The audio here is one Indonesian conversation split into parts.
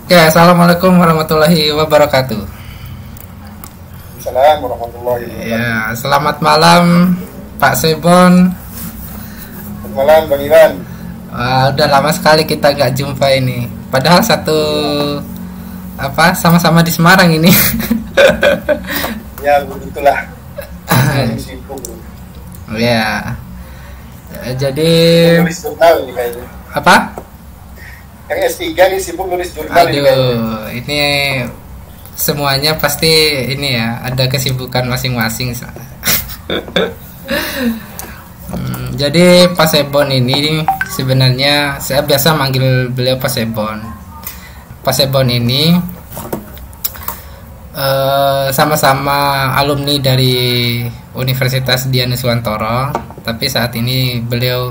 Oke, assalamualaikum warahmatullahi wabarakatuh. Assalamualaikum warahmatullahi wabarakatuh. Ya, selamat malam Pak Sebon. Selamat malam Bang Iwan. Udah lama sekali kita gak jumpa ini. Padahal sama-sama di Semarang ini. Ya begitulah. Sibuk. Ya. Jadi nulis jurnal nih kayaknya. apa? Yang S3 nih sibuk nulis jurnal nih kayaknya. Aduh, ini semuanya pasti ini ya, ada kesibukan masing-masing. Jadi Pak Sebon ini sebenarnya saya biasa manggil beliau Pak Sebon. Pak Sebon ini sama-sama alumni dari Universitas Dianuswantoro, tapi saat ini beliau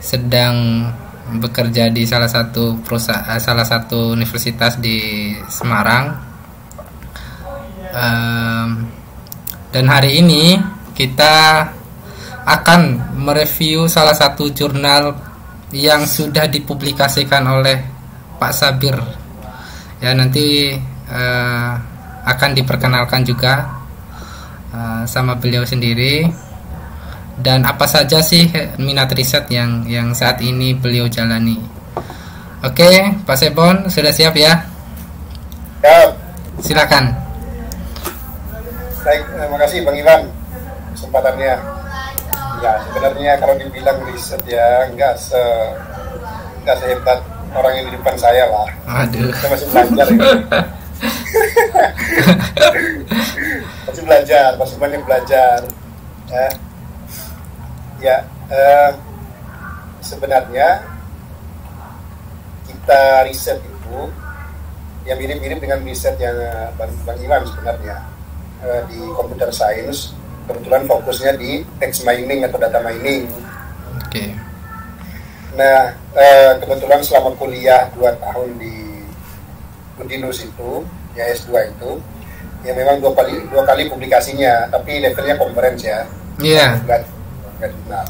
sedang bekerja di salah satu universitas di Semarang. Dan hari ini kita akan mereview salah satu jurnal yang sudah dipublikasikan oleh Pak Sabir. Ya, nanti akan diperkenalkan juga sama beliau sendiri, dan apa saja sih minat riset yang saat ini beliau jalani. Oke, Pak Sebon sudah siap ya? Siap. Silakan. Baik, terima kasih Bang Iwan kesempatannya. Ya, sebenarnya kalau dibilang riset ya nggak sehebat orang yang di depan saya lah. Aduh. Saya masih belajar ini. masih banyak belajar. Sebenarnya kita riset itu yang mirip-mirip dengan riset yang Bang Iwan sebenarnya di computer science. Kebetulan fokusnya di text mining atau data mining. Oke. Nah, kebetulan selama kuliah 2 tahun di Udinus itu, ya S2 itu, ya memang dua kali publikasinya, tapi levelnya conference ya. Iya. Bukan jurnal.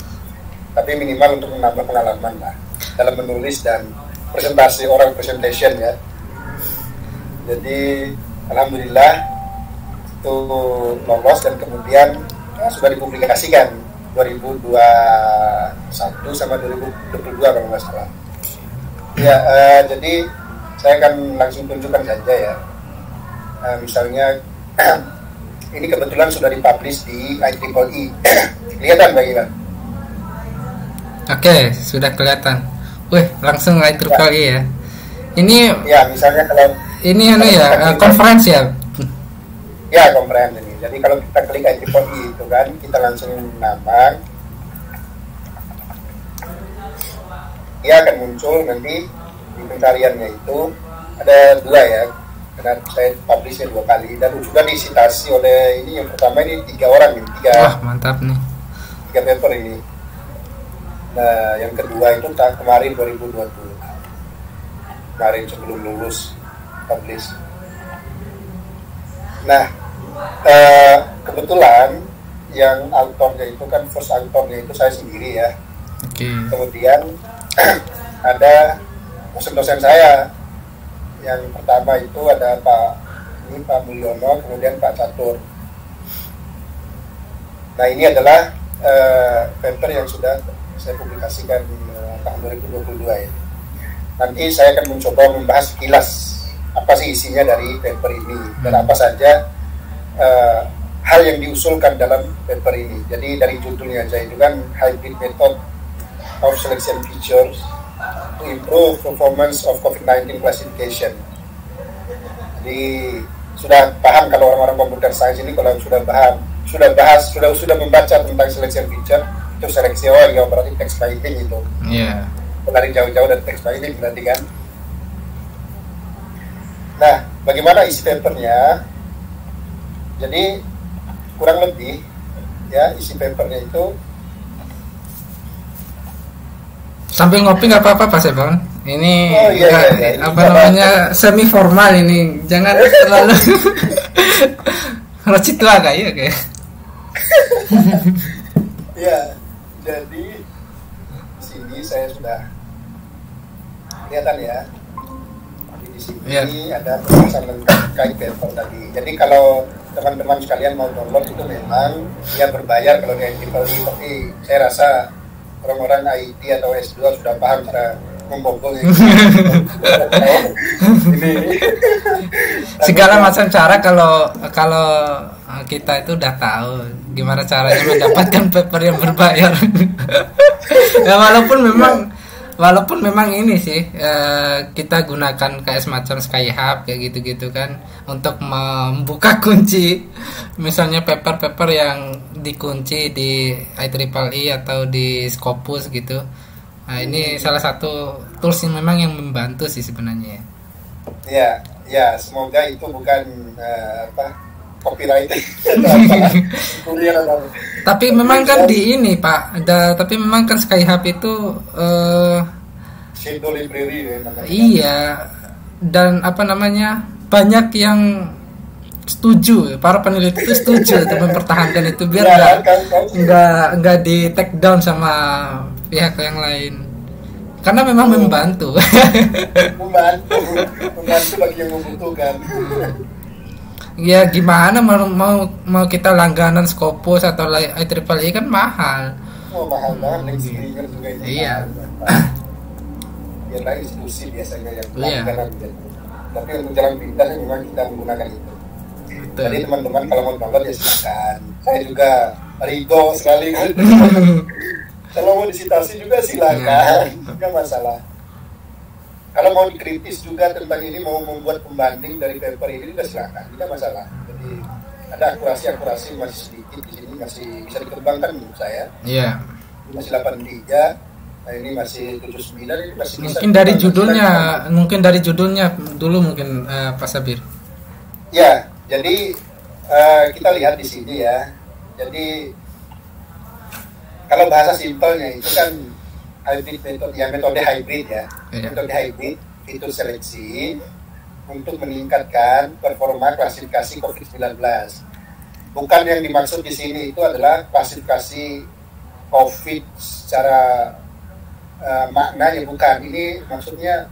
Tapi minimal untuk menambah pengalaman lah dalam menulis dan presentasi, oral presentation ya. Jadi alhamdulillah itu lolos dan kemudian sudah dipublikasikan 2021 sama 2022 kalau nggak salah. Ya, jadi saya akan langsung tunjukkan saja ya. Misalnya ini kebetulan sudah dipublish di IEEE. Kelihatan Bang Iwan? Oke, sudah kelihatan. Wih, langsung IEEE ya. Ini ya, misalnya kalau ini conference ya. Ya, conference ini. Jadi kalau kita klik IEEE itu kan, kita langsung nambah. Dia akan muncul nanti di pencariannya itu ada 2 ya. Karena saya publishnya 2 kali dan sudah disitasi oleh ini yang pertama ini 3 orang ini, 3. Wah, mantap nih. 3 paper ini. Nah, yang kedua itu kemarin 2020. Kemarin sebelum lulus publish. Nah, kebetulan yang autornya itu kan first autornya itu saya sendiri ya. Oke. Kemudian ada dosen-dosen saya. Yang pertama itu ada Pak Mulyono, kemudian Pak Catur. Nah, ini adalah paper yang sudah saya publikasikan tahun 2022 ya. Nanti saya akan mencoba membahas sekilas apa sih isinya dari paper ini dan apa saja hal yang diusulkan dalam paper ini. Jadi dari judulnya aja itu kan hybrid method of selection features to improve performance of COVID-19 classification. Jadi sudah paham kalau orang-orang computer science ini kalau sudah membaca tentang selection feature itu seleksi ya berarti text mining itu. Iya. Yeah. Lari jauh-jauh dari text mining berarti kan. Nah, bagaimana isi papernya? Jadi kurang lebih ya isi papernya itu. Sambil ngopi nggak apa-apa Pak Sebon. Ini namanya semi formal ini, jangan terlalu rocit tua kayak ya. Ya, jadi sini saya sudah kelihatan ya. Di di sini Yeah. ada penjelasan lengkap terkait paper tadi. Jadi kalau teman-teman sekalian mau download itu memang dia berbayar kalau di IEEE, tapi saya rasa orang-orang IT atau S2 sudah paham cara membobol ini. Segala macam cara kalau kita itu udah tahu gimana caranya mendapatkan paper yang berbayar. Ya walaupun memang ini sih kita gunakan kayak semacam Skyhub kayak gitu-gitu kan untuk membuka kunci misalnya paper-paper yang dikunci di IEEE atau di Scopus gitu. Nah, ini salah satu tools yang memang yang membantu sih sebenarnya. Ya, semoga itu bukan copyright. Tapi memang kan di ini Pak, tapi memang kan Skyhub itu Shadow Library namanya. Iya, dan apa namanya banyak yang setuju, para peneliti itu setuju untuk mempertahankan itu biar nggak di take down sama pihak yang lain, karena memang membantu bagi yang membutuhkan. Ya gimana mau kita langganan Scopus atau IEEE kan mahal. Mahal banget, Lexbringer juga itu. Iya. Biarlah institusi biasanya yang langganan gitu. Tapi untuk jalan pintas memang kita menggunakan itu. Betul. Jadi teman-teman kalau mau download ya silakan. Saya juga ridho sekali kan. Kalau mau disitasi juga silakan, nggak masalah. Kalau mau dikritis juga tentang ini, mau membuat pembanding dari paper ini juga silakan, tidak masalah. Jadi ada akurasi masih sedikit di sini, masih bisa dikembangkan menurut saya. Iya. Ini masih 83, nah ini masih 79, ini masih mungkin dari judulnya dulu mungkin Pak Sabir. Ya, jadi kita lihat di sini ya. Jadi kalau bahasa simpelnya itu kan hybrid metode hybrid ya. Metode hybrid itu seleksi untuk meningkatkan performa klasifikasi COVID-19. Bukan yang dimaksud di sini itu adalah klasifikasi COVID secara maknanya, bukan. Ini maksudnya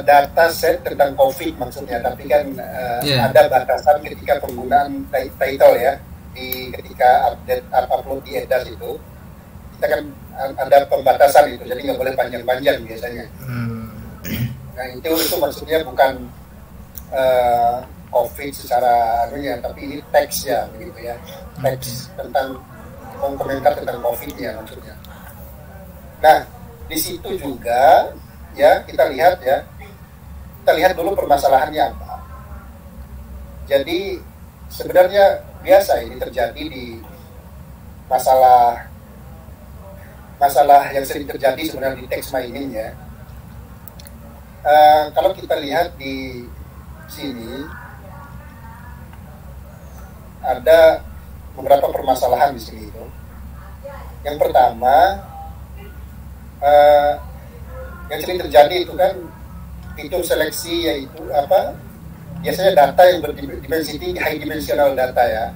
data set tentang COVID maksudnya, tapi kan ada batasan ketika penggunaan title ya. Ketika upload di EDAS itu kita kan ada pembatasan itu, jadi nggak boleh panjang-panjang biasanya. Nah itu maksudnya bukan COVID secara anunya, tapi ini teks ya begitu ya, teks tentang komentar tentang COVID-nya maksudnya. Nah di situ juga ya kita lihat dulu permasalahannya apa. Jadi sebenarnya biasa ini terjadi di masalah yang sering terjadi sebenarnya di text mining ya. Kalau kita lihat di sini ada beberapa permasalahan di sini itu. Yang pertama yang sering terjadi itu kan fitur seleksi, yaitu biasanya data yang berdimensi tinggi, high dimensional data ya,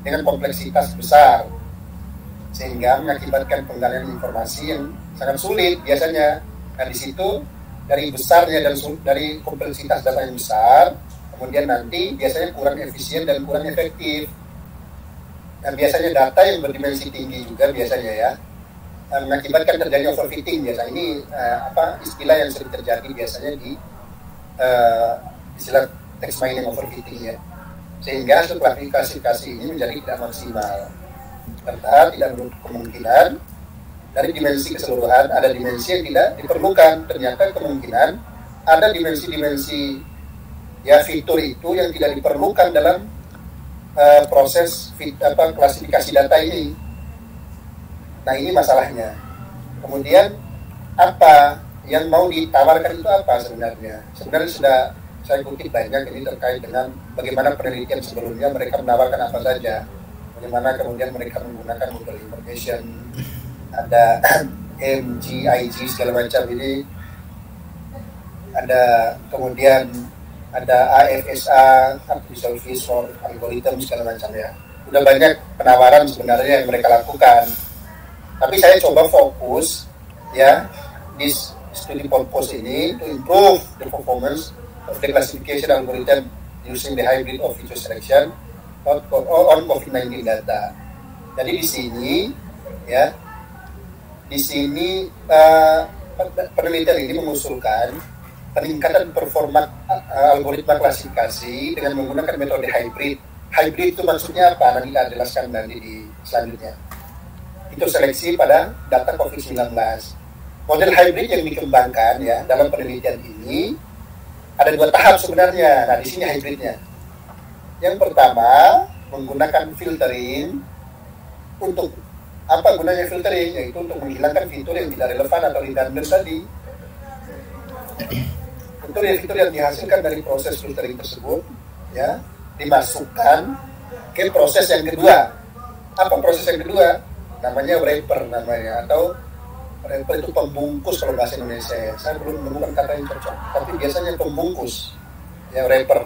dengan kompleksitas besar, sehingga mengakibatkan penggalian informasi yang sangat sulit biasanya. Nah di situ dari besarnya dan dari kompleksitas data yang besar, kemudian nanti biasanya kurang efisien dan kurang efektif. Dan biasanya data yang berdimensi tinggi juga biasanya ya, mengakibatkan terjadi overfitting biasa. Ini istilah yang sering terjadi biasanya di istilah text mining overfitting ya, sehingga klasifikasi ini menjadi tidak maksimal, karena tidak menutup kemungkinan dari dimensi keseluruhan ada dimensi yang tidak diperlukan. Ternyata kemungkinan ada dimensi-dimensi ya fitur itu yang tidak diperlukan dalam proses klasifikasi data ini. Nah ini masalahnya. Kemudian apa yang mau ditawarkan itu apa sebenarnya? Sebenarnya sudah saya kutip banyak ini terkait dengan bagaimana penelitian sebelumnya mereka menawarkan apa saja, bagaimana kemudian mereka menggunakan Google Information, ada MGIG segala macam ini, ada kemudian ada AFSA, Artificial Visual Algorithm segala macam ya. Udah banyak penawaran sebenarnya yang mereka lakukan. Tapi saya coba fokus ya di study purpose ini to improve the performance of the classification algorithm using the hybrid of feature selection on COVID-19 data. Jadi di sini ya, di sini penelitian ini mengusulkan peningkatan performa algoritma klasifikasi dengan menggunakan metode hybrid. Hybrid itu maksudnya apa? Nanti kita jelaskan nanti di selanjutnya. Itu seleksi pada data COVID-19. Model hybrid yang dikembangkan ya dalam penelitian ini ada 2 tahap sebenarnya. Nah, di sini hybridnya. Yang pertama, menggunakan filtering. Untuk apa gunanya filtering? Yaitu untuk menghilangkan fitur yang tidak relevan atau redundant tadi. Fitur yang dihasilkan dari proses filtering tersebut ya dimasukkan ke proses yang kedua. Apa proses yang kedua? Namanya wrapper namanya, atau wrapper itu pembungkus kalau bahasa Indonesia ya. Saya belum menemukan kata yang cocok, tapi biasanya pembungkus ya, wrapper.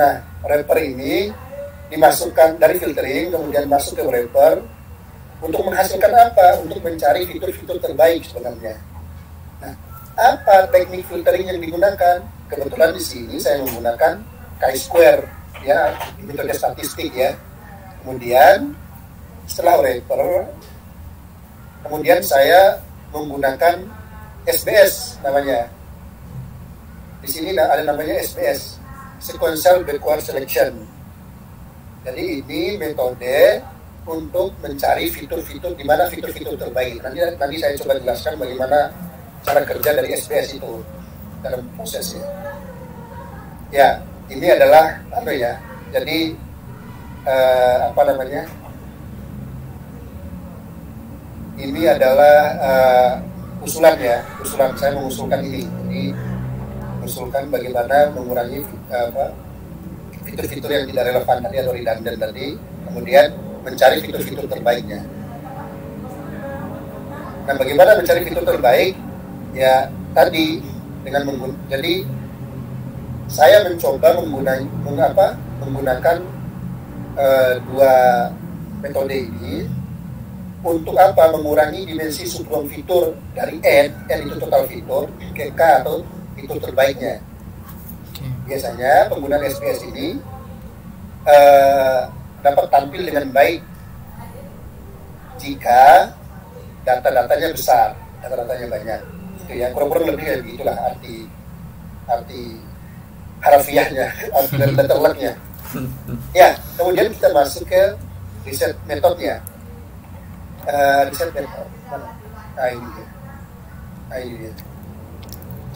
Nah, wrapper ini dimasukkan dari filtering kemudian masuk ke wrapper untuk menghasilkan apa? Untuk mencari fitur-fitur terbaik sebenarnya. Nah, apa teknik filtering yang digunakan? Kebetulan di sini saya menggunakan chi-square ya, metode statistik ya. Kemudian setelah wrapper, kemudian saya menggunakan SBS namanya. Di sini ada namanya SBS, Sequential Backward Selection. Jadi ini metode untuk mencari fitur-fitur, di mana fitur-fitur terbaik. Nanti saya coba jelaskan bagaimana cara kerja dari SBS itu dalam prosesnya. Ya, ini adalah apa ya? Jadi apa namanya? Ini adalah usulan ya, usulan saya mengusulkan ini. Jadi mengusulkan bagaimana mengurangi fitur-fitur yang tidak relevan tadi atau redundant tadi, kemudian mencari fitur-fitur terbaiknya. Nah, bagaimana mencari fitur terbaik? Ya tadi dengan jadi saya mencoba menggunakan 2 metode ini untuk apa? Mengurangi dimensi subruang fitur dari N itu total fitur, ke K atau fitur terbaiknya. Biasanya penggunaan SPS ini dapat tampil dengan baik jika data-datanya besar, data-datanya banyak. Itu ya, kurang-kurang lebih kayak begitulah arti harafiahnya, arti letterleknya. Ya, kemudian kita masuk ke riset metodenya. Riset metode. Ini dia.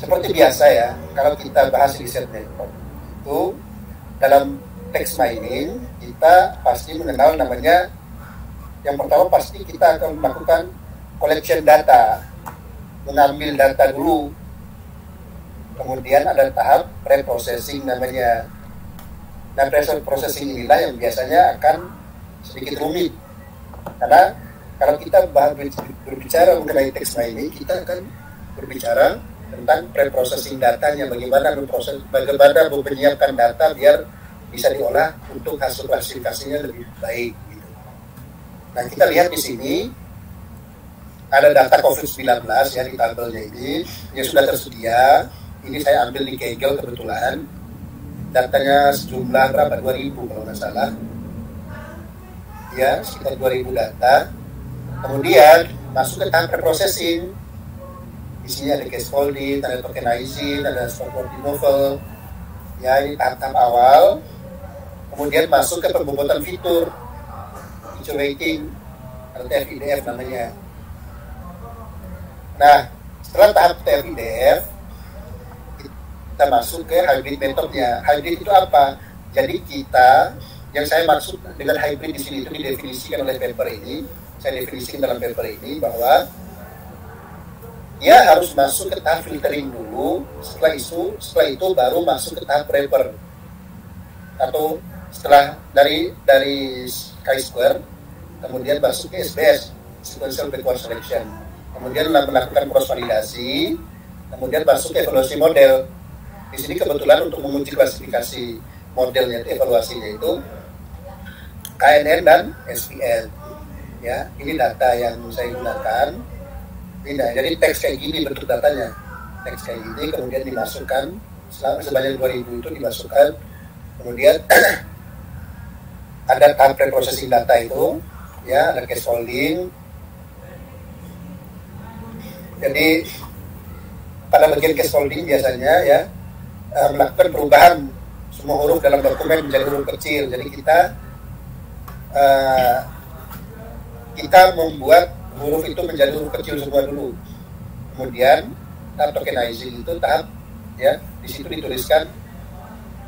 Seperti biasa ya, kalau kita bahas riset metode itu dalam text mining kita pasti mengenal namanya. Yang pertama pasti kita akan melakukan collection data, mengambil data dulu. Kemudian ada tahap pre-processing namanya. Nah, pre-processing inilah yang biasanya akan sedikit rumit. Karena kalau kita berbicara mengenai text mining, kita akan berbicara tentang pre-processing datanya, bagaimana menyiapkan data biar bisa diolah untuk hasil klasifikasinya lebih baik. Gitu. Nah, kita lihat di sini ada data COVID-19 ya di tabelnya ini yang sudah tersedia. Ini saya ambil di Kaggle kebetulan. Datanya sejumlah berapa? 2.000 kalau nggak salah. Ya, sekitar 2.000 data. Kemudian masuk ke tahap pre-processing. Di sini ada case folding, ada tokenizing, ada stored novel. Ya, ini tahap-tahap awal. Kemudian masuk ke pembobotan fitur, feature weighting, atau TF-IDF namanya. Nah, setelah tahap TF-IDF, kita masuk ke hybrid metodenya. Hybrid itu apa? Jadi kita, yang saya maksud dengan hybrid di sini itu didefinisikan oleh paper ini. Saya definisikan dalam paper ini bahwa dia harus masuk ke tahap filtering dulu. Setelah itu baru masuk ke tahap wrapper. Atau setelah dari chi-square, kemudian masuk ke SBS, sequential backward selection. Kemudian melakukan cross validasi, kemudian masuk ke evaluasi model. Di sini kebetulan untuk menguji klasifikasi modelnya itu evaluasinya itu KNN dan SPL. Ya, ini data yang saya gunakan. Pindah. Jadi teks kayak gini bentuk datanya. Teks kayak gini kemudian dimasukkan sebanyak 2000 itu dimasukkan. Kemudian ada tahap preprocessing data itu, ya, ada case holding. Jadi pada bagian case holding biasanya ya melakukan perubahan semua huruf dalam dokumen menjadi huruf kecil. Jadi kita membuat huruf itu menjadi huruf kecil semua dulu. Kemudian tahap tokenizing itu tahap, ya, di situ dituliskan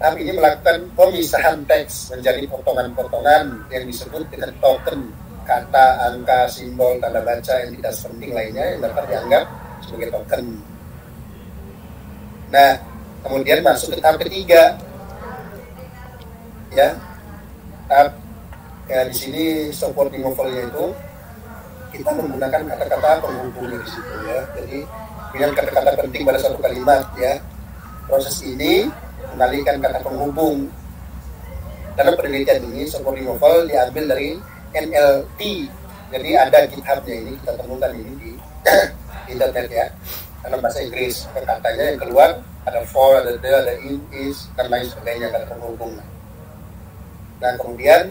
tahap ini melakukan pemisahan teks menjadi potongan-potongan yang disebut dengan token, kata, angka, simbol, tanda baca, entitas penting lainnya yang dapat dianggap sebagai token. Nah, kemudian masuk ke tahap ketiga, ya, tahap ya di sini supporting novelnya itu kita menggunakan kata-kata penghubungnya di situ, ya. Jadi dengan kata-kata penting pada satu kalimat, ya. Proses ini mengalihkan kata penghubung. Dalam penelitian ini supporting novel diambil dari NLT. Jadi ada GitHub-nya ini, kita temukan ini di internet, ya. Dalam bahasa Inggris, katanya yang keluar ada for, ada the, ada in, is, dan lain sebagainya, kata penghubung. Nah, kemudian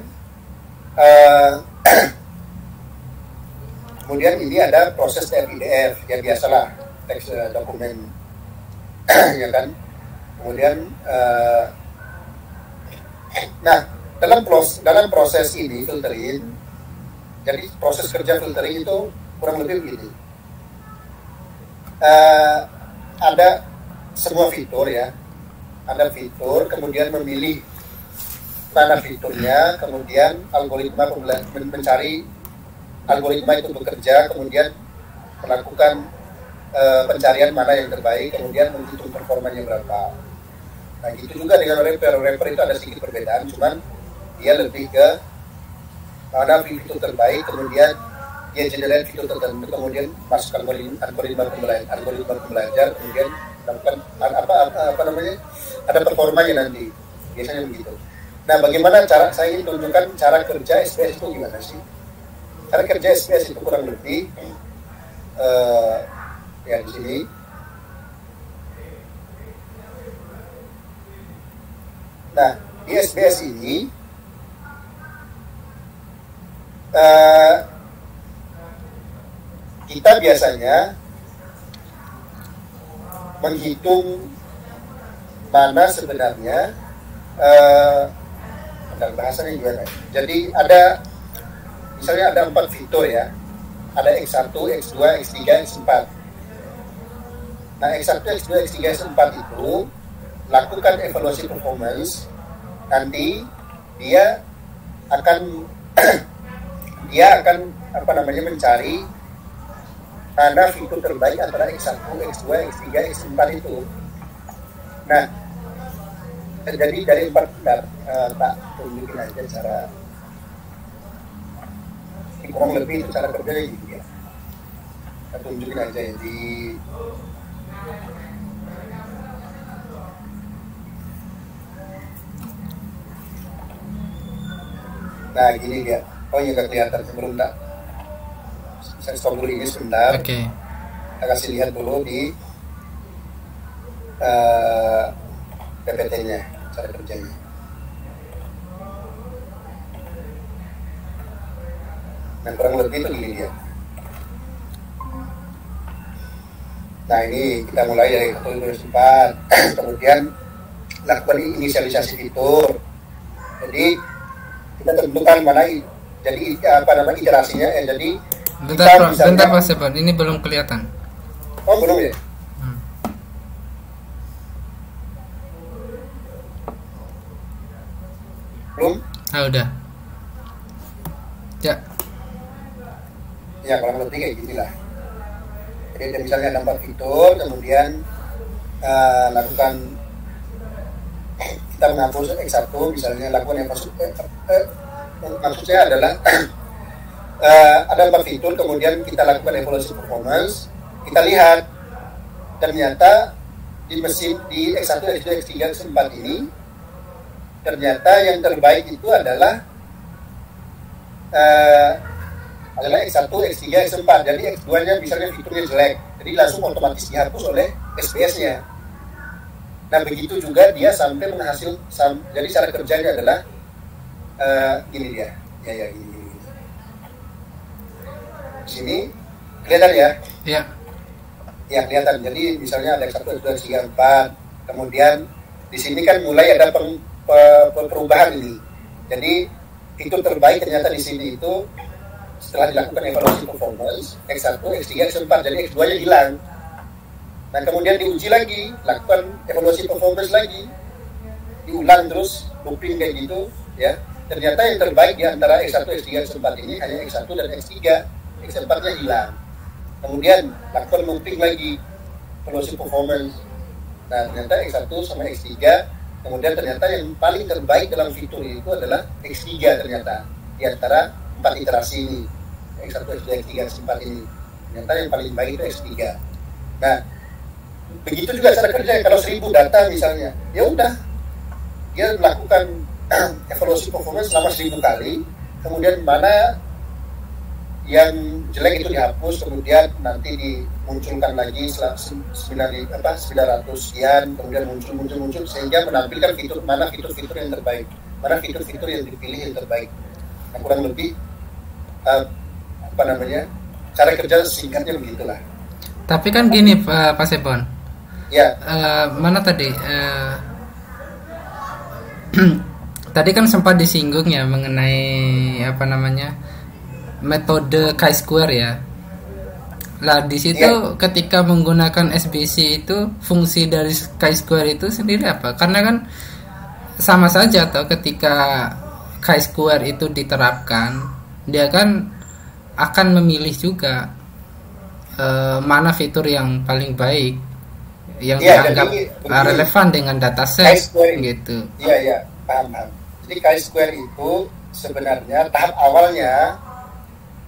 kemudian ini ada proses PDF, ya biasalah teks dokumen, ya kan. Kemudian nah, dalam proses ini filtering, jadi proses kerja filtering itu kurang lebih begini. Ada semua fitur, ya, ada fitur, kemudian memilih mana fiturnya, kemudian algoritma mencari algoritma itu bekerja, kemudian melakukan pencarian mana yang terbaik, kemudian menghitung performanya berapa. Nah, gitu juga dengan rapper itu ada sedikit perbedaan, cuman dia lebih ke mana fitur terbaik, kemudian dia generate fitur tertentu, kemudian masuk algoritma pembelajar, kemudian melakukan apa namanya, ada performanya nanti, biasanya begitu. Nah, bagaimana saya ingin tunjukkan cara kerja SPS itu gimana sih? Cara kerja SPS itu kurang lebih ya di sini. Nah, di SPS ini kita biasanya menghitung mana sebenarnya dalam bahasanya gimana. Jadi misalnya ada 4 fitur, ya. Ada X1, X2, X3, X4. Nah, X1, X2, X3, X4 itu lakukan evaluasi performance. Nanti dia akan mencari mana fitur terbaik antara X1, X2, X3, X4 itu. Nah, jadi dari 4 benar, tak tunjukin aja cara kurang lebih itu cara kerjanya gitu, ya. Kita tunjukin aja ya di nah gini dia. Oh iya, nggak kelihatan sebelum tak. Saya stop dulu ini sebentar. Oke. Kita kasih lihat dulu di PPT-nya, cara kerjanya. Nah, kurang lebih itu gini dia. Nah, ini kita mulai dari fitur 4, kemudian lakukan inisialisasi fitur. Jadi kita tentukan mana, jadi iterasinya. Jadi bentar Mas Seban, ini belum kelihatan. Oh, belum ya? Belum? Ah, udah. Ya. Ya, kurang lebih kayak gini lah. Jadi misalnya ada 4 fitur, kemudian lakukan, kita menghapus X1, misalnya lakukan yang maksudnya adalah ada 4 fitur, kemudian kita lakukan evaluasi performance. Kita lihat ternyata di X1, X2, X3, X4 ini ternyata yang terbaik itu adalah adalah X1, X3, X4. Jadi X2-nya misalnya fiturnya jelek, jadi langsung otomatis dihapus oleh SBS-nya. Nah begitu juga dia sampai jadi cara kerjanya adalah gini dia, ya gini. Di sini kelihatan ya? Iya. Ya kelihatan. Jadi misalnya ada X1, X2, X3, X4. Kemudian di sini kan mulai ada perubahan ini. Jadi fitur terbaik ternyata di sini itu setelah dilakukan evaluasi performance X1, X3, X4, jadi X2-nya hilang. Nah kemudian diuji lagi, lakukan evaluasi performance lagi, diulang terus, looping kayak gitu, ya. Ternyata yang terbaik di antara X1, X3, X4 ini hanya X1 dan X3, X4-nya hilang. Kemudian lakukan looping lagi, evaluasi performance. Nah ternyata X1 sama X3, kemudian ternyata yang paling terbaik dalam fitur itu adalah X3 ternyata di antara 4 iterasi ini, X1, X2, X3, X4 ini. Ternyata yang paling baik itu X3. Nah begitu juga cara kerja. Kalau 1000 data misalnya, ya udah dia melakukan evaluasi performance selama 1000 kali, kemudian mana yang jelek itu dihapus, kemudian nanti dimunculkan lagi 900 sekian, kemudian muncul sehingga menampilkan mana fitur-fitur yang terbaik, mana fitur-fitur yang dipilih yang terbaik. Nah, kurang lebih cara kerja singkatnya begitulah. Tapi kan gini Pak Sepon. Ya. Mana tadi? Tadi kan sempat disinggung ya mengenai metode chi-square ya. Lah di situ ketika menggunakan SBC itu fungsi dari chi-square itu sendiri apa? Karena kan sama saja atau ketika chi-square itu diterapkan, dia kan akan memilih juga mana fitur yang paling baik, yang dianggap relevan dengan dataset gitu. Iya, paham. Jadi chi-square itu sebenarnya tahap awalnya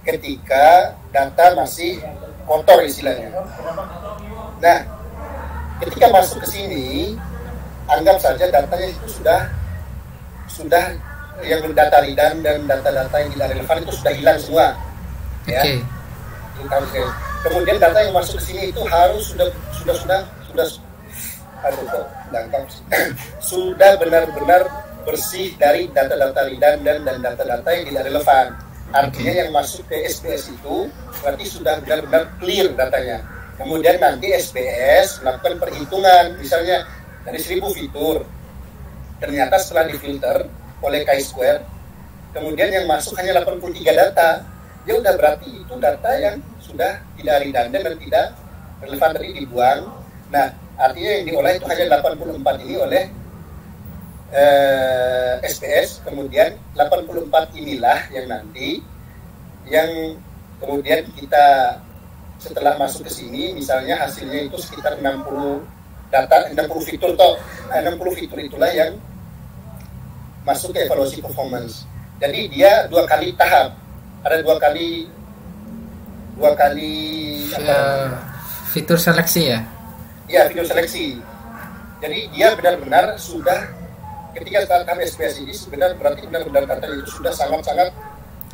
ketika data masih kotor istilahnya. Nah, ketika masuk ke sini, anggap saja datanya itu sudah yang data redan dan data-data yang tidak relevan itu sudah hilang semua. Ya. Okay. Kemudian data yang masuk ke sini itu harus sudah benar-benar bersih dari data-data redan dan data-data yang tidak relevan. Artinya yang masuk ke SBS itu berarti sudah benar-benar clear datanya. Kemudian nanti SBS melakukan perhitungan, misalnya dari 1000 fitur, ternyata setelah difilter oleh chi-square, kemudian yang masuk hanya 83 data. Ya udah berarti itu data yang sudah tidak redundant dan tidak relevan, tadi dibuang. Nah, artinya yang diolah itu hanya 84 ini oleh SPS, kemudian 84 inilah yang nanti yang kemudian kita setelah masuk ke sini misalnya hasilnya itu sekitar 60 fitur 60 fitur itulah yang masuk ke evaluasi performance. Jadi dia dua kali tahap, ada dua kali fitur seleksi ya? Iya, fitur seleksi. Jadi dia benar-benar sudah ketika tahap SPS ini berarti benar-benar data itu sudah sangat-sangat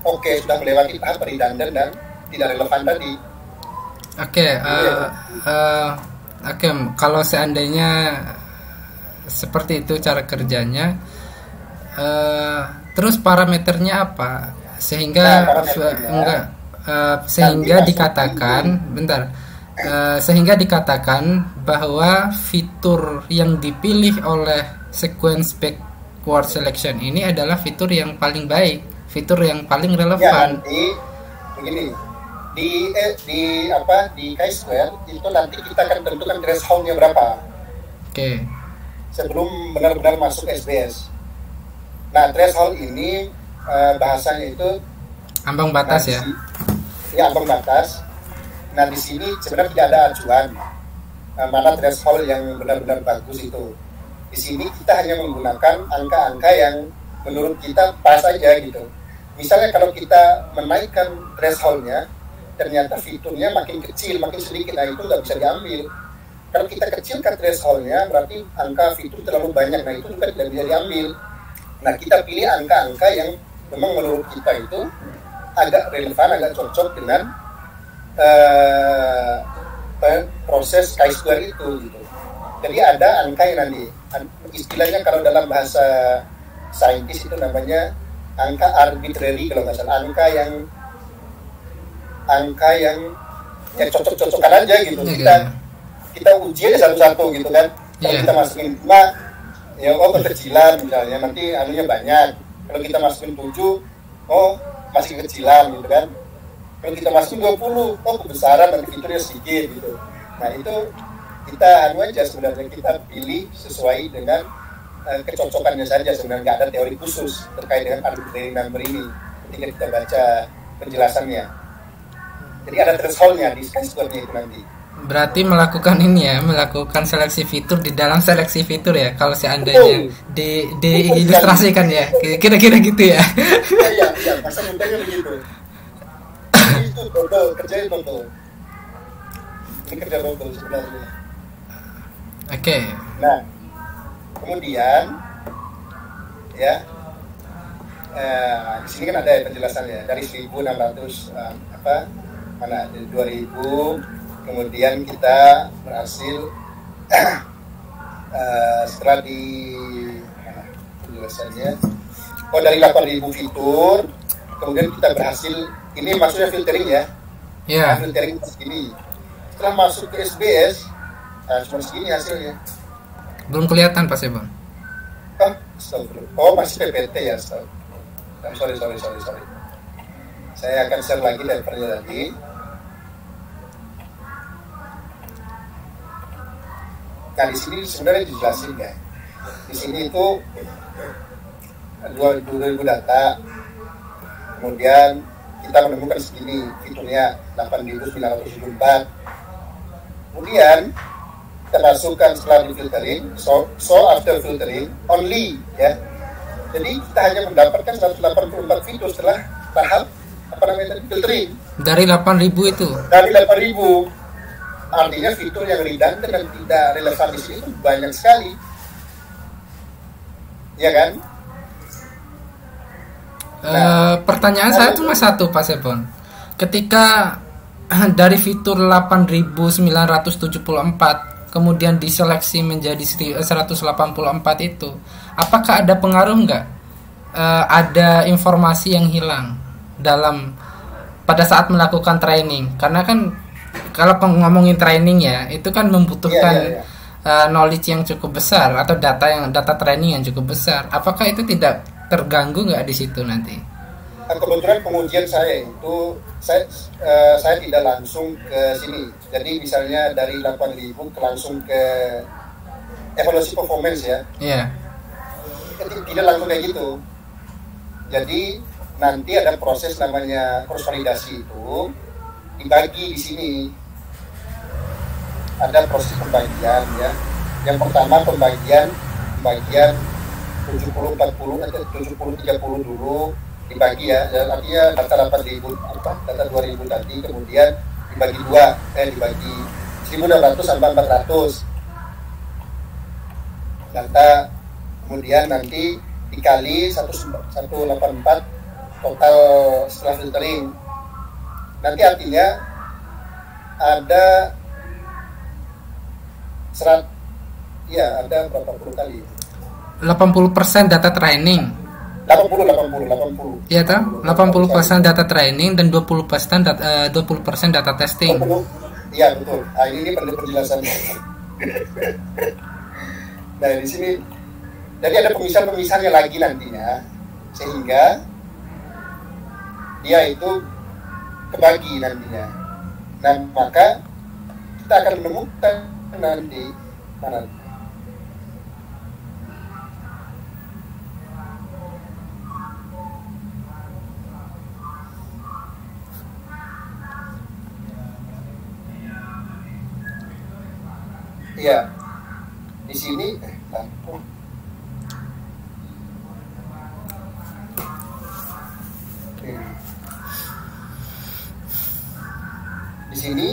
oke, sudah melewati tahap redundant dan tidak relevan tadi. Oke, kalau seandainya seperti itu cara kerjanya, terus parameternya apa sehingga sehingga dikatakan bahwa fitur yang dipilih oleh sequence backward selection ini adalah fitur yang paling baik, fitur yang paling relevan. Ya, begini, di chi-square itu nanti kita akan tentukan thresholdnya berapa. Oke. Sebelum benar-benar masuk SBS. Nah, threshold ini bahasanya itu ambang batas ya. Ya, ambang batas. Nah, di sini sebenarnya tidak ada acuan mana threshold yang benar-benar bagus itu. Di sini kita hanya menggunakan angka-angka yang menurut kita pas aja gitu. Misalnya kalau kita menaikkan thresholdnya, ternyata fiturnya makin kecil, makin sedikit, nah itu nggak bisa diambil. Kalau kita kecilkan thresholdnya, berarti angka fitur terlalu banyak, nah itu juga tidak bisa diambil. Nah kita pilih angka-angka yang memang menurut kita itu agak relevan, agak cocok dengan proses chi-square itu gitu. Jadi ada angka yang nanti istilahnya kalau dalam bahasa saintis itu namanya angka arbitrary kalau nggak salah, angka yang cocok-cocokan aja gitu. Kita uji aja satu-satu gitu kan. Kalau kita masukin 5, ya kekecilan misalnya, nanti anunya banyak. Kalau kita masukin 7, masih kekecilan gitu kan. Kalau kita masukin 20, kebesaran, nanti fiturnya sedikit gitu. Nah itu kita aja sebenarnya, kita pilih sesuai dengan kecocokannya saja sebenarnya, nggak ada teori khusus terkait dengan arbitrary number ini ketika kita baca penjelasannya. Jadi ada thresholdnya di chi-square-nya itu nanti. Berarti melakukan ini ya, melakukan seleksi fitur di dalam seleksi fitur ya, kalau seandainya diilustrasikan ya, kira-kira gitu ya. Iya, masa mudahnya begitu. Itu kerjanya double. Ini kerja double sebenarnya. Oke. Nah, kemudian ya, di sini kan ada penjelasannya dari 1.600 dari 2.000. Kemudian kita berhasil setelah penjelasannya dari 8.000 fitur, kemudian kita berhasil, ini maksudnya filtering ya. Filtering segini. Setelah masuk ke SBS, cuma segini hasilnya. Belum kelihatan Pak Sebon. Masih PPT ya. Sorry. Saya akan share lagi drivernya tadi. Nah di sini sebenarnya dijelasin ya. Di sini itu 2.000 data, kemudian kita menemukan segini fiturnya 8.974. Kemudian kita masukkan setelah di filtering, so after filtering only ya. Jadi kita hanya mendapatkan 184 fitur setelah tahap filtering. Dari 8.000 itu. Dari 8.000. Artinya fitur yang redundant dan tidak relevan di sini itu banyak sekali, ya kan? Pertanyaan saya cuma satu Pak Sebon. Ketika dari fitur 8.974 kemudian diseleksi menjadi 184 itu, apakah ada pengaruh nggak? Ada informasi yang hilang pada saat melakukan training? Karena kan kalau ngomongin training ya, itu kan membutuhkan knowledge yang cukup besar atau data training yang cukup besar. Apakah itu tidak terganggu nggak di situ nanti? Kebetulan pengujian saya itu saya tidak langsung ke sini. Jadi misalnya dari 8.000 langsung ke evaluasi performance ya. Iya. Tidak langsung kayak gitu. Jadi nanti ada proses namanya cross validasi itu dibagi di sini. Ada proses pembagian ya. Yang pertama pembagian 70-40 atau 70-30 dulu dibagi ya. Artinya data 8.000 data 2.000 tadi kemudian dibagi dibagi 1.600 sampai 400 data, kemudian nanti dikali 184 total setelah filtering. Nanti artinya ada ada berapa puluh kali? 80% data training. 80. Iya toh? 80% data training dan 20% data testing. Iya betul. Nah, ini penjelasannya. Nah di sini jadi ada pemisahan-pemisahannya lagi nantinya, sehingga dia itu kebagi nantinya. Nah maka kita akan menemukan nanti mana iya di sini di sini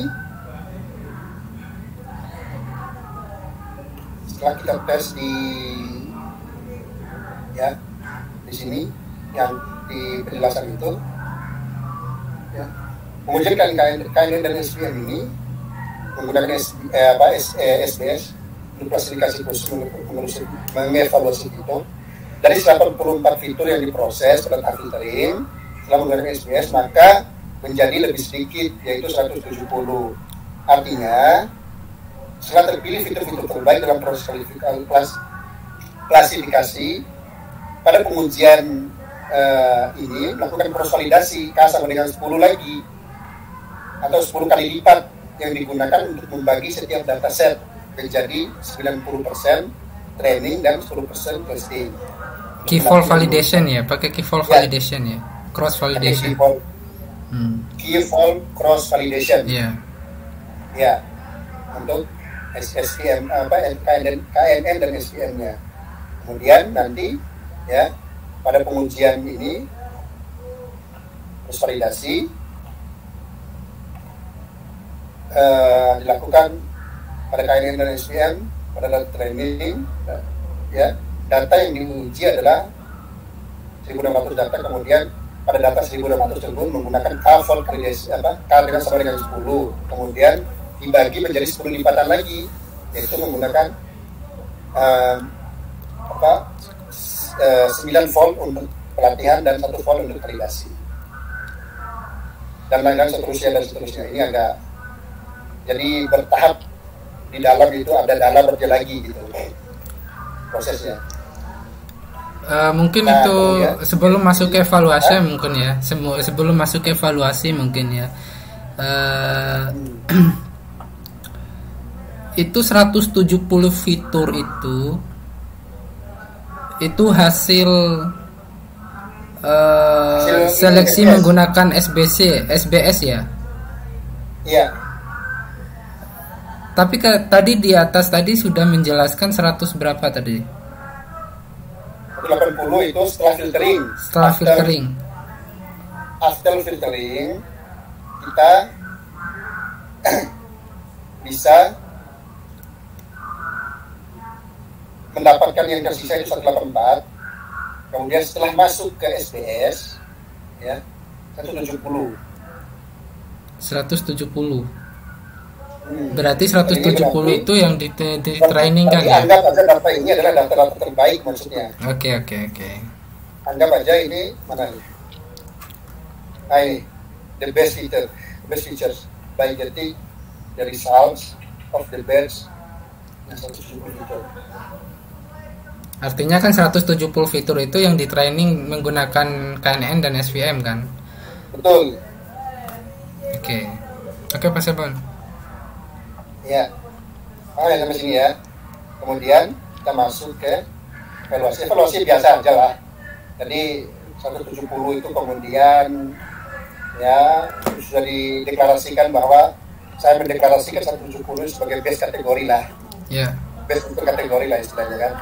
setelah kita tes di sini yang di penjelasan itu Pengujian KNN dan SPM ini menggunakan SBS untuk klasifikasi khusus mengevaluasi fitur. Dari 84 fitur yang diproses pada tahap filtering setelah menggunakan SBS, maka menjadi lebih sedikit, yaitu 170. Artinya setelah terpilih fitur-fitur terbaik dalam proses klasifikasi, pada pengujian ini melakukan proses validasi sama dengan 10 lagi atau 10 kali lipat yang digunakan untuk membagi setiap dataset menjadi 90% training dan 10% testing. Key value validation ya, pakai key value validation ya, cross validation. Key value cross validation. Ya. Ya. Untuk SPM KNN dan SPM-nya. Kemudian nanti ya pada pengujian ini cross validasi dilakukan pada KNN dan SPM pada training ya. Data yang diuji adalah 1.600 data, kemudian pada data 1.600 tersebut menggunakan K-fold validation K dengan sama dengan 10, kemudian dibagi menjadi 10 lipatan lagi, yaitu menggunakan 9 fold untuk pelatihan dan 1 fold untuk validasi, dan lain-lain seterusnya. Ini agak jadi bertahap, di dalam itu ada dalam berjalan lagi gitu prosesnya. Mungkin itu kemudian, sebelum masuk ke evaluasi mungkin ya, sebelum masuk ke evaluasi mungkin ya, itu 170 fitur itu hasil seleksi menggunakan SBS ya. Iya. Tapi tadi di atas tadi sudah menjelaskan 100 berapa tadi? 80 itu setelah filtering. After filtering kita bisa mendapatkan yang tersisa itu 184. Kemudian setelah masuk ke SBS ya 170. Berarti 170 itu yang di training kan ya? Anggap aja data ini adalah data terbaik maksudnya. Oke. Anggap aja ini mana nih? Nah ini the best features by getting the results of the batch 170 fitur. Artinya kan 170 fitur itu yang di training menggunakan KNN dan SVM kan? Betul. Oke Pak Sebon. Ya, sampai sini ya. Kemudian kita masuk ke evaluasi biasa aja lah. Jadi 170 itu kemudian ya sudah dideklarasikan bahwa saya mendeklarasikan 170 sebagai best kategori lah. Ya. Best untuk kategori lah istilahnya kan.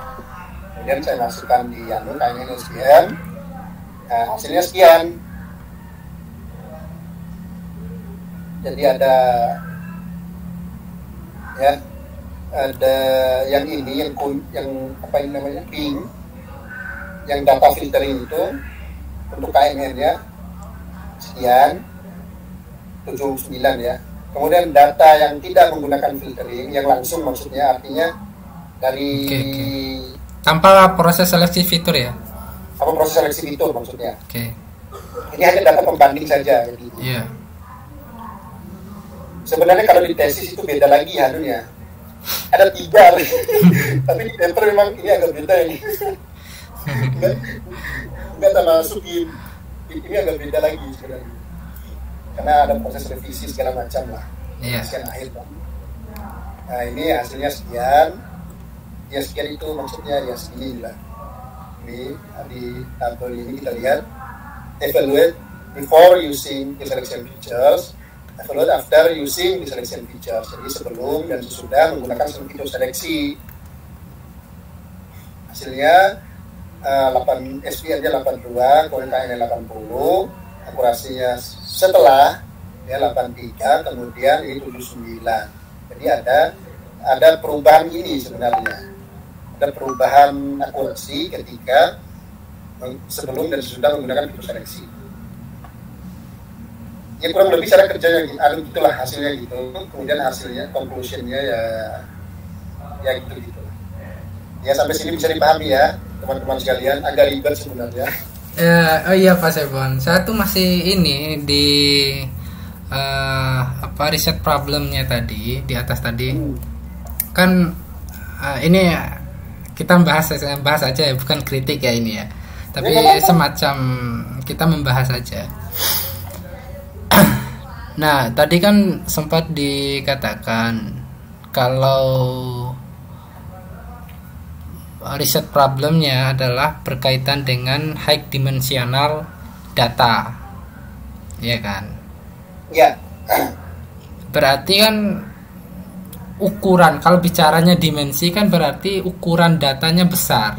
Kemudian saya masukkan di KNN SPM. Nah, hasilnya sekian. Jadi ada yang ini yang apa ini namanya ping, yang data filtering itu untuk KNN ya sekian 79 ya. Kemudian data yang tidak menggunakan filtering, yang langsung maksudnya artinya dari tanpa proses seleksi fitur ya? Apa proses seleksi fitur maksudnya? Ini hanya data pembanding saja. Gitu. Yeah. Sebenarnya kalau di tesis itu beda lagi halunya. Ada 3, tapi di paper memang ini agak beda ini. Enggak masukin. Ini agak beda lagi sebenarnya. Karena ada proses revisi segala macam lah. Sekian akhir Pak. Nah ini hasilnya sekian. Ya sekian itu maksudnya ya segini lah. Ini di tabel ini kita lihat evaluate before using the selection features, evaluate after using the selection features. Jadi sebelum dan sesudah menggunakan fitur seleksi. Hasilnya 8 SPM-nya 82, kemudian KNN 80, akurasinya setelah ya 83, kemudian ini 79. Jadi ada perubahan ini sebenarnya. Ada perubahan akurasi ketika sebelum dan sesudah menggunakan fitur seleksi. ya kurang lebih cara kerjanya gitu, itulah hasilnya gitu. Kemudian hasilnya, conclusionnya ya gitu. Ya sampai sini bisa dipahami ya teman-teman sekalian, agak ribet sebenarnya. Oh iya Pak Sebon, saya tuh masih ini di riset problemnya tadi di atas tadi. Kan ini kita bahas aja ya, bukan kritik ya ini ya. Tapi semacam kita membahas aja. Nah, tadi kan sempat dikatakan kalau riset problemnya adalah berkaitan dengan high dimensional data, ya kan? Ya. Berarti kan ukuran, kalau bicaranya dimensi kan berarti ukuran datanya besar,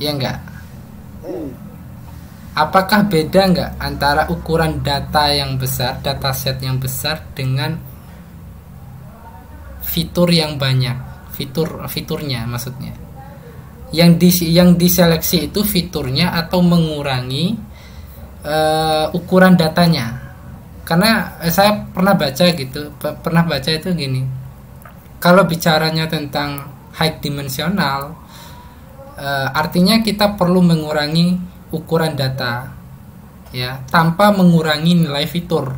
ya enggak? Apakah beda enggak antara ukuran data yang besar, dataset yang besar dengan fitur yang banyak, fiturnya maksudnya? Yang diseleksi itu fiturnya atau mengurangi ukuran datanya? Karena saya pernah baca itu gini, kalau bicaranya tentang high dimensional, artinya kita perlu mengurangi ukuran data ya, tanpa mengurangi nilai fitur.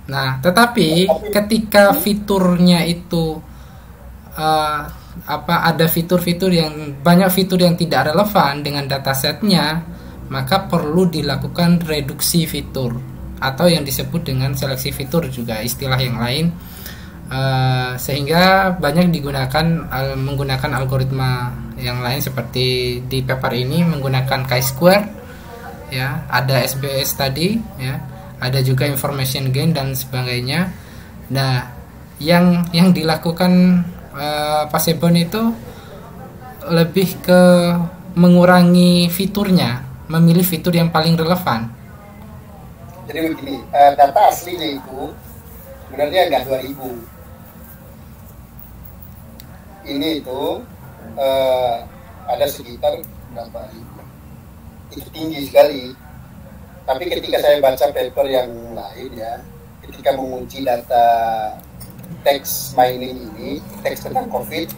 Nah, tetapi ketika fiturnya itu ada fitur-fitur yang banyak, fitur yang tidak relevan dengan datasetnya, maka perlu dilakukan reduksi fitur atau yang disebut dengan seleksi fitur, juga istilah yang lain. Sehingga banyak menggunakan algoritma yang lain seperti di paper ini menggunakan chi-square ya, ada SBS tadi ya, ada juga information gain dan sebagainya. Nah, yang dilakukan Pak Sebon itu lebih ke mengurangi fiturnya, memilih fitur yang paling relevan. Jadi begini, data aslinya itu sebenarnya nggak 2000. Ini itu ada sekitar berapa ribu, itu tinggi sekali. Tapi ketika saya baca paper yang lain ya, ketika menguji data text mining ini, teks tentang COVID,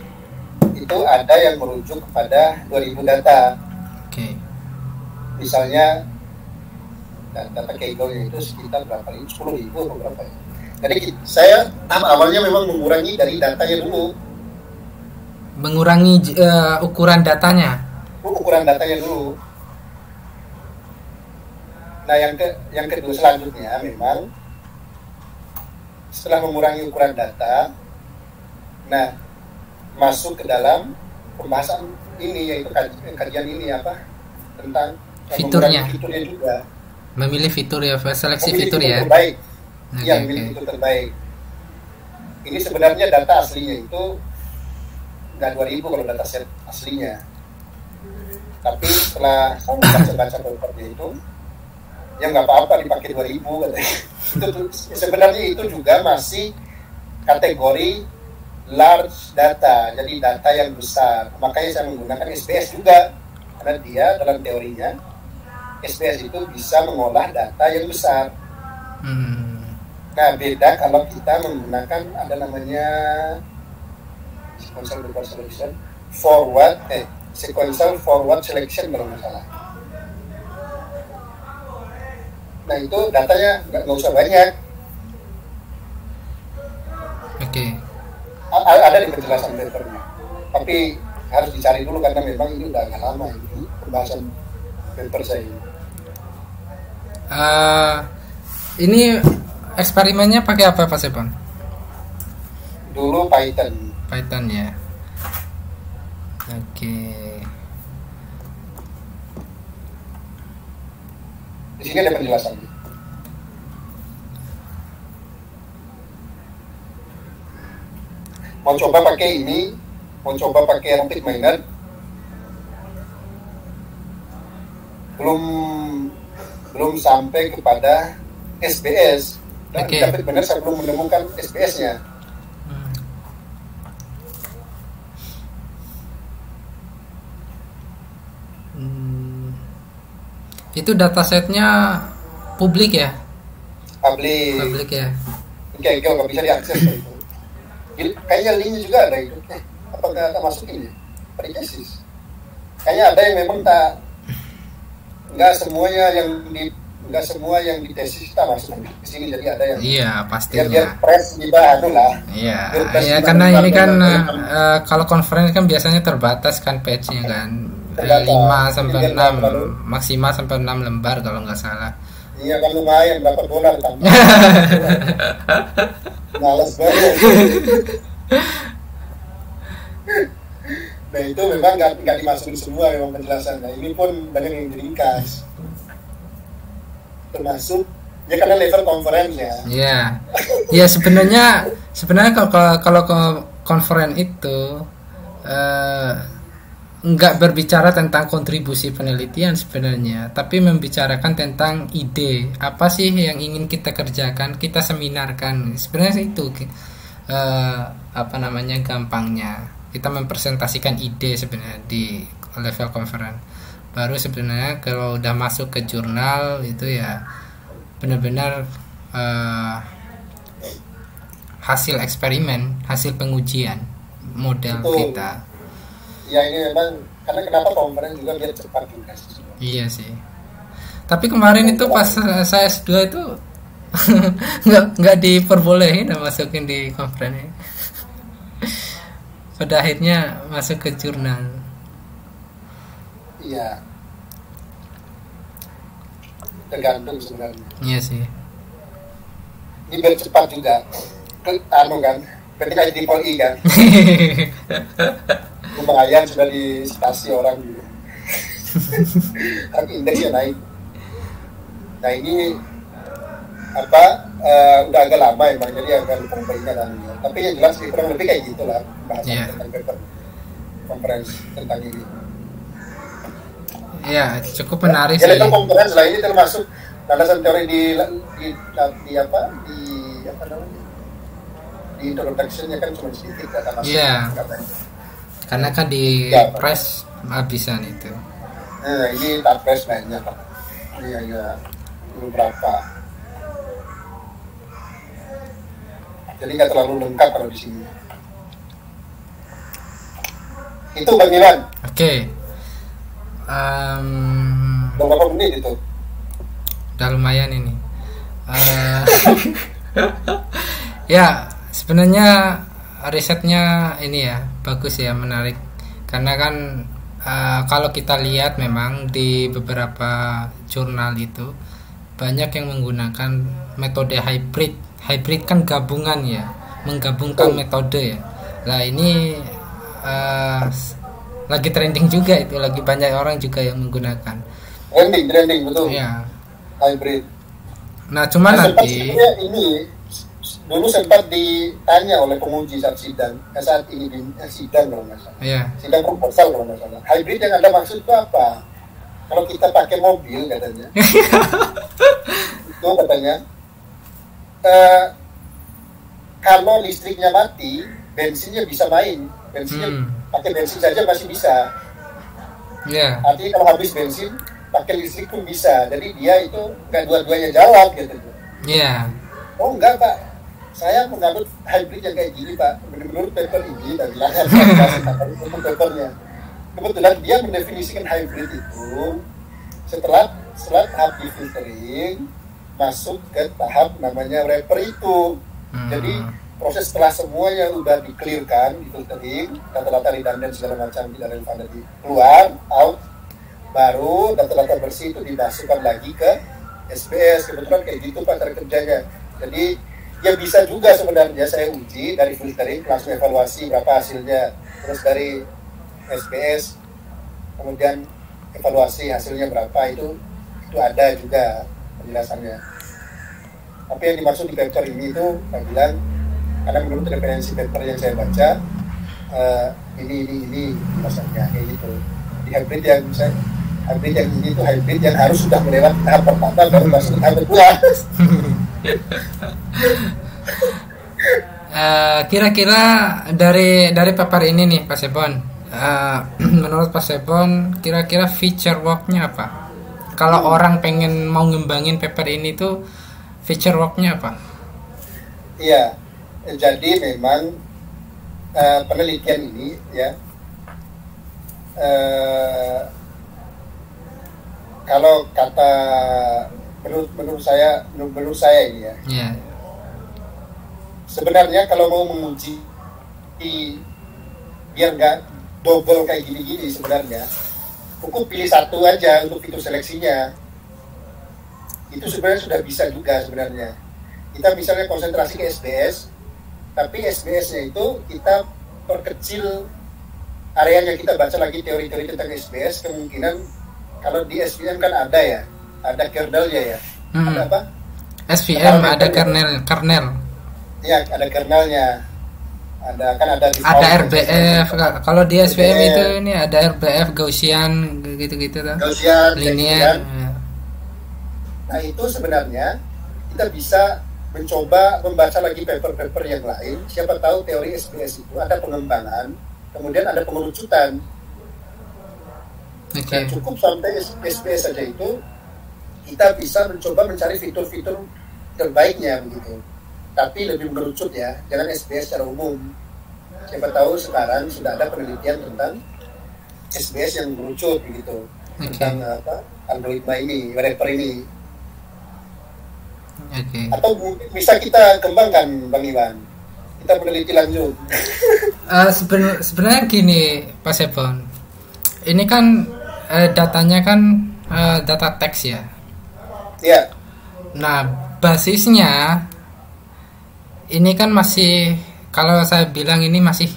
itu ada yang merujuk kepada 2000 data. Okay. Misalnya data Kaggle itu sekitar berapa ribu, 10.000 atau berapa ya. Jadi saya awalnya memang mengurangi dari datanya dulu, mengurangi ukuran datanya. Ukuran datanya dulu. Nah, yang kedua selanjutnya memang setelah mengurangi ukuran data, nah masuk ke dalam pembahasan ini, yaitu kajian ini tentang fiturnya juga. Memilih fitur ya, seleksi fitur ya. Terbaik. Yang memilih fitur terbaik. Ini sebenarnya data aslinya itu nggak 2000 kalau data set aslinya. Tapi setelah saya baca papernya itu, ya nggak apa-apa dipakai 2000 katanya. Sebenarnya itu juga masih kategori large data, jadi data yang besar. Makanya saya menggunakan SBS juga, karena dia dalam teorinya SBS itu bisa mengolah data yang besar. Nah, beda kalau kita menggunakan ada namanya sequential forward selection kalau nggak salah. Nah, itu datanya nggak usah banyak. Oke. Ada di penjelasan papernya, tapi harus dicari dulu karena memang ini udah agak lama ini pembahasan paper saya ini. Ini eksperimennya pakai apa Pak Sebon? Dulu Python ya. Oke. Di sini ada penjelasan. Mau coba pakai ini, mau coba pakai Rapid Miner, belum sampai kepada SBS. Dan Rapid Miner saya belum menemukan SBS-nya. Itu datasetnya publik ya? Publik Ya. Kayak nggak bisa diakses itu. Kayaknya linknya juga ada itu. Apakah tak masukin ya? Perikesis. Kayaknya ada yang memang nggak semua yang di tesis kita masukin ke sini, jadi ada yang pastinya biar press di bahan lah. Karena ini kan kalau conference kan biasanya terbatas kan page-nya kan. 5 sampai 6 maksimal sampai 6 lembar kalau nggak salah. Iya kan lumayan berapa dolar tambah. Males banget. Nah itu memang nggak dimasukin semua memang penjelasannya. Ini pun banyak yang diringkas. Termasuk ya karena level conference ya. Iya. sebenarnya kalau conference itu nggak berbicara tentang kontribusi penelitian sebenarnya, tapi membicarakan tentang ide apa sih yang ingin kita kerjakan, kita seminarkan. Sebenarnya itu gampangnya kita mempresentasikan ide sebenarnya di level conference. Baru sebenarnya kalau udah masuk ke jurnal itu ya benar-benar hasil eksperimen, hasil pengujian model kita. Ya ini memang karena kenapa conference juga biar cepat juga. Iya sih. Tapi kemarin itu pas saya S2 itu nggak diperbolehin masukin di conference. Pada akhirnya masuk ke jurnal. Iya. Tergantung sebenarnya. Iya sih. Ini biar cepat juga. Kan ketika di Poli kan. Lumayan sudah di stasi orang gitu. Tapi indeksnya naik. Nah ini udah agak lama emang, jadi agak lupa peringatan. Tapi yang jelas kurang lebih kayak gitulah bahasan tentang paper conference tentang ini. Iya, cukup menarik sih. Jadi conference lah ini termasuk landasan teori di apa namanya? Di introduction-nya kan cuma sedikit kata masuk. Iya. Karena kan di press habisan itu. Nah, ini tak press banyak. Iya, beberapa. Jadi nggak terlalu lengkap kalau di sini. Itu Bang Iwan. Oke. Berapa menit itu? Udah lumayan ini. Ya, sebenarnya risetnya ini ya bagus ya, menarik karena kan kalau kita lihat memang di beberapa jurnal itu banyak yang menggunakan metode hybrid kan gabungan ya, menggabungkan metode ya. Nah ini lagi trending juga, itu lagi banyak orang juga yang menggunakan trending betul ya, hybrid. Nah cuma nanti ini dulu sempat ditanya oleh penguji saat sidang, saat ini sidang kalau nggak salah. Sidang proposal kalau nggak salah. Hybrid yang Anda maksud itu apa? Kalau kita pakai mobil katanya. Itu katanya kalau listriknya mati, bensinnya bisa main. Pakai bensin saja masih bisa. Artinya kalau habis bensin, pakai listrik pun bisa. Jadi dia itu nggak dua-duanya jalan gitu. Oh enggak Pak, saya mengambil hybrid yang kayak gini Pak, menurut paper ini dan papernya. Kebetulan dia mendefinisikan hybrid itu setelah tahap di filtering masuk ke tahap namanya wrapper itu. Jadi proses setelah semuanya udah di-clearkan, di filtering, data-data redundant segala macam tidak relevan tadi keluar, out, baru data-data bersih itu dimasukkan lagi ke SBS. Kebetulan kayak gitu Pak cara kerjanya. Jadi ya bisa juga sebenarnya saya uji dari filtering langsung evaluasi berapa hasilnya, terus dari SBS kemudian evaluasi hasilnya berapa, itu ada juga penjelasannya. Tapi yang dimaksud di paper ini itu saya bilang, karena menurut referensi paper yang saya baca ini maksudnya kayak gitu. Di hybrid yang ini itu hybrid yang harus sudah melewati tahap pertama baru masuk tahap kedua. Kira-kira dari paper ini nih Pak Sebon, menurut Pak Sebon kira-kira feature worknya apa kalau orang pengen mau ngembangin paper ini tuh feature worknya apa? Iya, jadi memang penelitian ini ya, kalau kata menurut saya ini ya, Yeah. sebenarnya kalau mau menguji biar nggak double kayak gini-gini, sebenarnya cukup pilih satu aja untuk fitur seleksinya. Itu sebenarnya sudah bisa juga sebenarnya. Kita misalnya konsentrasi ke SBS, tapi SBS-nya itu kita perkecil area yang kita baca lagi teori-teori tentang SBS. Kemungkinan kalau di SVM kan ada ya, ada kernelnya ya. Ada apa? SVM ada kernel. Ya, ada kernelnya. Ada RBF. Kalau di SVM itu ini ada RBF Gaussian gitu-gitu tuh. Gaussian, linear. Nah, itu sebenarnya kita bisa mencoba membaca lagi paper-paper yang lain. Siapa tahu teori SBS itu ada pengembangan, kemudian ada pengerucutan. Okay. Cukup sampai SBS saja itu kita bisa mencoba mencari fitur-fitur terbaiknya begitu. Tapi lebih mengerucut ya, jangan SBS secara umum. Siapa tahu sekarang sudah ada penelitian tentang SBS yang mengerucut begitu. Okay. Tentang algoritma ini, wrapper ini. Okay. Atau mungkin bisa kita kembangkan, Bang Iwan. Kita meneliti lanjut. Sebenarnya gini, Pak Sepon. Ini kan datanya kan data teks ya. Ya. Nah, basisnya ini kan masih, kalau saya bilang ini masih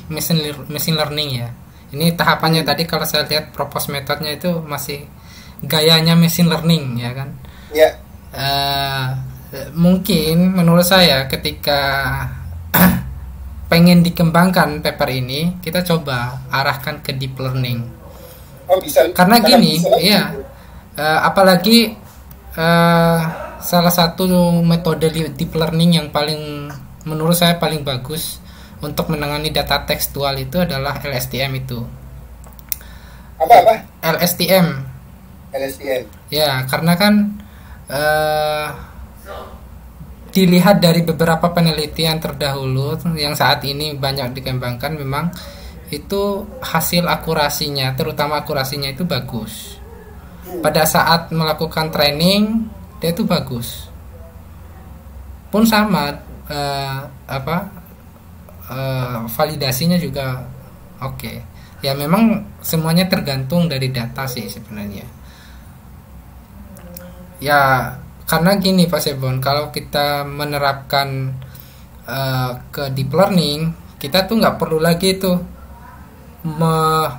machine learning ya. Ini tahapannya tadi kalau saya lihat propose metodenya itu masih gayanya machine learning ya kan. Ya. Mungkin menurut saya ketika pengen dikembangkan paper ini, kita coba arahkan ke deep learning. Oh, bisa. Karena gini, iya, apalagi salah satu metode deep learning yang paling menurut saya paling bagus untuk menangani data tekstual itu adalah LSTM itu. Apa? LSTM. Ya, karena kan dilihat dari beberapa penelitian terdahulu yang saat ini banyak dikembangkan, memang itu hasil akurasinya, terutama akurasinya itu bagus. Pada saat melakukan training dia itu bagus. Pun sama validasinya juga oke. Ya memang semuanya tergantung dari data sih sebenarnya. Ya karena gini Pak Sebon, kalau kita menerapkan ke deep learning, kita tuh nggak perlu lagi tuh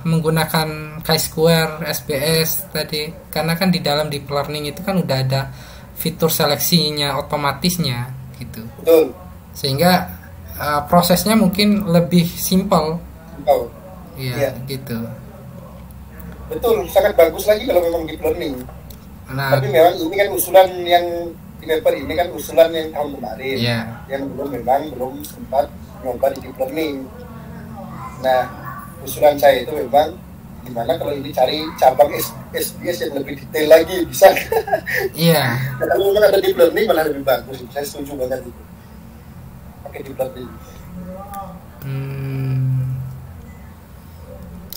menggunakan chi-square, SBS tadi, karena kan di dalam deep learning itu kan udah ada fitur seleksinya otomatisnya gitu. Betul. Sehingga prosesnya mungkin lebih simple. Oh. Iya, gitu. Betul, sangat bagus lagi kalau memang deep learning. Nah, tapi memang ini kan usulan yang di paper ini kan usulan yang tahun kemarin, yang belum sempat nyoba di deep learning. Nah, usulan saya itu memang gimana kalau ini cari cabang SBS yang lebih detail lagi, bisa? Iya. Nah, kalau memang ada deep learning malah lebih bagus. Saya setuju banget itu. Pakai deep learning.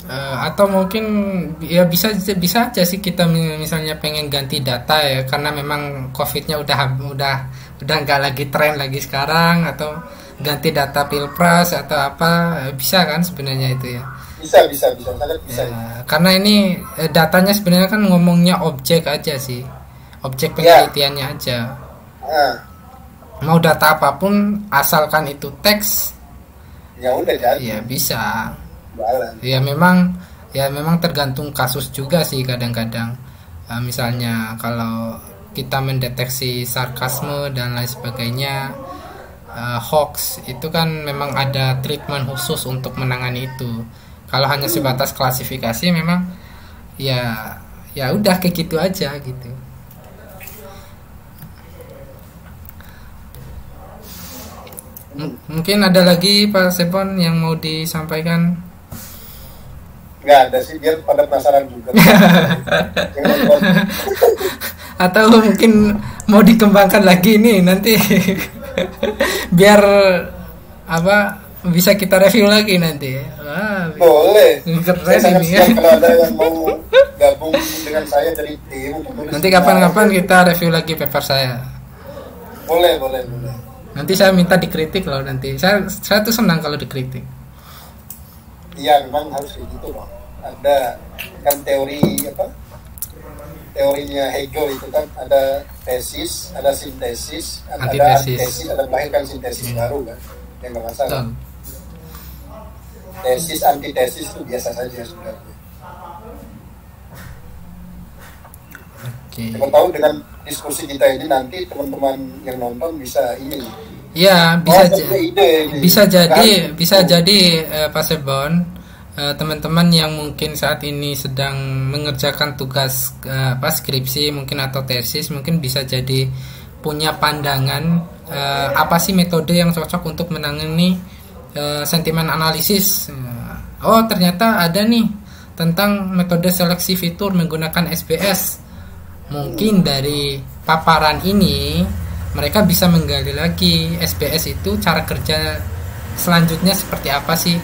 Atau mungkin ya bisa aja sih kita misalnya pengen ganti data ya, karena memang COVID-nya udah nggak lagi tren lagi sekarang, atau ganti data pilpres atau apa, bisa kan sebenarnya itu ya. Bisa sangat bisa. Ya, karena ini datanya sebenarnya kan ngomongnya objek aja sih, objek penelitiannya aja. Mau data apapun asalkan itu teks, ya udah jadi. Ya bisa. Ya memang tergantung kasus juga sih kadang-kadang. Misalnya kalau kita mendeteksi sarkasme dan lain sebagainya, hoax, itu kan memang ada treatment khusus untuk menangani itu. Kalau hanya sebatas klasifikasi, memang ya udah kayak gitu aja gitu. Mungkin ada lagi Pak Sepon yang mau disampaikan? Nggak ada sih, biar pada penasaran juga. Atau mungkin mau dikembangkan lagi nih nanti biar apa bisa kita review lagi nanti. Wah, boleh. keren Saya sangat ini ya. siap kalau ada yang mau gabung dengan saya dari tim untuk nulis. Nanti kapan-kapan kita review lagi paper saya. Boleh. Nanti saya minta dikritik loh nanti. Saya tuh senang kalau dikritik. Iya, memang harus kayak gitu dong. Ada kan teorinya Hegel itu kan ada tesis, ada sintesis, ada antitesis, ada melahirkan sintesis baru kan, yang nggak masalah. Tesis, antitesis itu biasa saja sebenarnya. Siapa tahu dengan diskusi kita ini nanti teman-teman yang nonton bisa ini. Ya, bisa jadi Pak Sebon. Teman-teman yang mungkin saat ini sedang mengerjakan tugas skripsi mungkin atau tesis mungkin bisa jadi punya pandangan apa sih metode yang cocok untuk menangani sentimen analisis. Oh, ternyata ada nih tentang metode seleksi fitur menggunakan SBS. Mungkin dari paparan ini mereka bisa menggali lagi SBS itu cara kerja selanjutnya seperti apa sih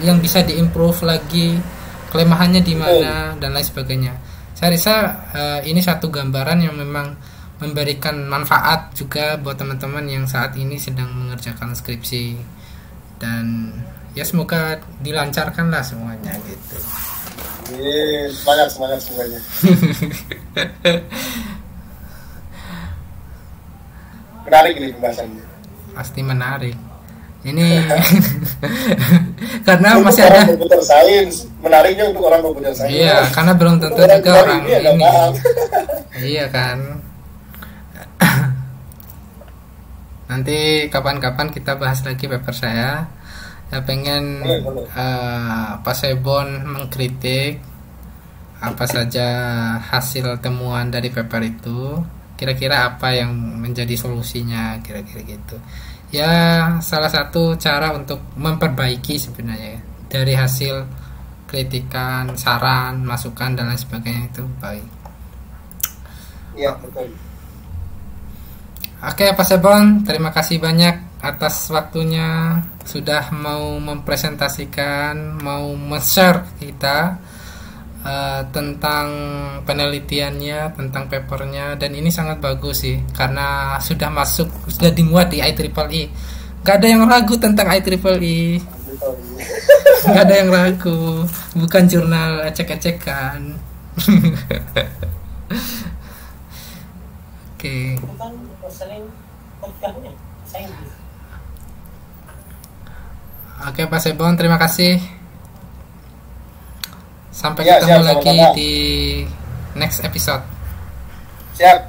yang bisa diimprove lagi, kelemahannya di mana dan lain sebagainya. Saya rasa ini satu gambaran yang memang memberikan manfaat juga buat teman-teman yang saat ini sedang mengerjakan skripsi, dan ya semoga dilancarkan lah semuanya gitu. Semangat semuanya. Menarik ini pembahasannya. Pasti menarik. Ini karena untuk masih ada komputer sains, menariknya untuk orang komputer sains. Iya, karena belum tentu juga orang ini. Iya kan. Nanti kapan-kapan kita bahas lagi paper saya. Ya pengen Pak Sebon mengkritik apa saja hasil temuan dari paper itu. Kira-kira apa yang menjadi solusinya, kira-kira gitu. Ya salah satu cara untuk memperbaiki sebenarnya ya, dari hasil kritikan, saran, masukan dan lain sebagainya itu baik. Iya betul. Oke Pak Sebon, terima kasih banyak atas waktunya sudah mau mempresentasikan, mau men-share kita tentang penelitiannya, tentang papernya, dan ini sangat bagus sih karena sudah dimuat di IEEE. Gak ada yang ragu tentang IEEE. Gak ada yang ragu, bukan jurnal ecek-ecekan. Oke. Oke Pak Sebon, terima kasih. Sampai ketemu lagi di next episode. Siap.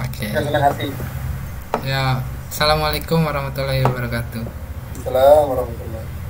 Oke. Senang hati. Ya, assalamualaikum warahmatullahi wabarakatuh. Assalamualaikum warahmatullahi wabarakatuh.